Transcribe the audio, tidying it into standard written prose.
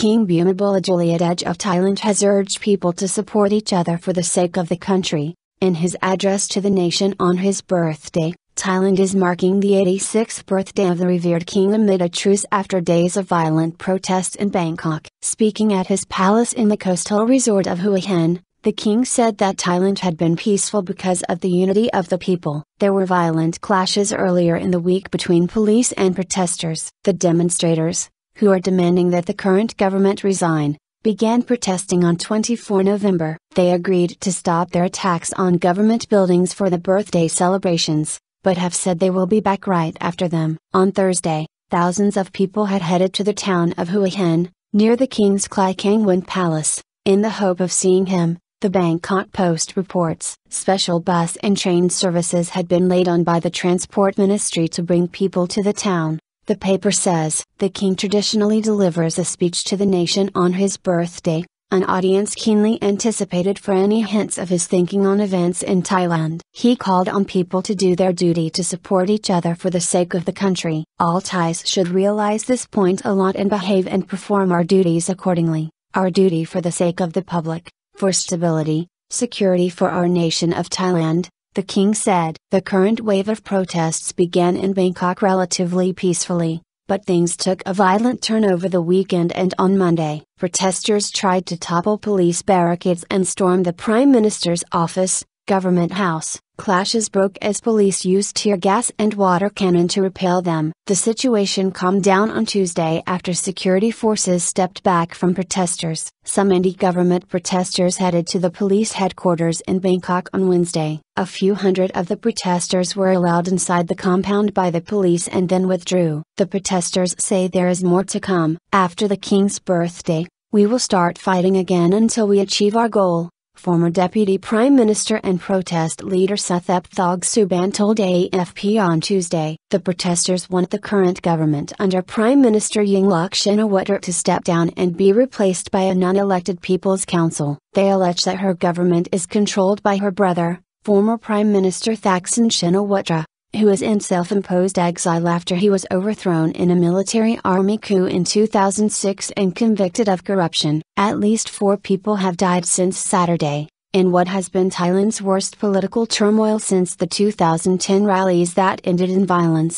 King Bhumibol Adulyadej of Thailand has urged people to support each other for the sake of the country. In his address to the nation on his birthday, Thailand is marking the 86th birthday of the revered king amid a truce after days of violent protests in Bangkok. Speaking at his palace in the coastal resort of Hua Hin, the king said that Thailand had been peaceful because of the unity of the people. There were violent clashes earlier in the week between police and protesters. The demonstrators, who are demanding that the current government resign, began protesting on 24 November. They agreed to stop their attacks on government buildings for the birthday celebrations, but have said they will be back right after them. On Thursday, thousands of people had headed to the town of Hua Hin, near the king's Klai Kangwon palace, in the hope of seeing him. The Bangkok Post reports special bus and train services had been laid on by the transport ministry to bring people to the town. The paper says, the king traditionally delivers a speech to the nation on his birthday, an audience keenly anticipated for any hints of his thinking on events in Thailand. He called on people to do their duty to support each other for the sake of the country. All Thais should realize this point a lot and behave and perform our duties accordingly. Our duty for the sake of the public, for stability, security for our nation of Thailand, the king said. The current wave of protests began in Bangkok relatively peacefully, but things took a violent turn over the weekend and on Monday. Protesters tried to topple police barricades and storm the Prime Minister's office, Government House. Clashes broke as police used tear gas and water cannon to repel them. The situation calmed down on Tuesday after security forces stepped back from protesters. Some anti-government protesters headed to the police headquarters in Bangkok on Wednesday. A few hundred of the protesters were allowed inside the compound by the police and then withdrew. The protesters say there is more to come. After the king's birthday, we will start fighting again until we achieve our goal, former Deputy Prime Minister and protest leader Suthep Thogsuban told AFP on Tuesday. The protesters want the current government under Prime Minister Yingluck Shinawatra to step down and be replaced by a non-elected People's Council. They allege that her government is controlled by her brother, former Prime Minister Thaksin Shinawatra, who is in self-imposed exile after he was overthrown in a military army coup in 2006 and convicted of corruption. At least 4 people have died since Saturday, in what has been Thailand's worst political turmoil since the 2010 rallies that ended in violence.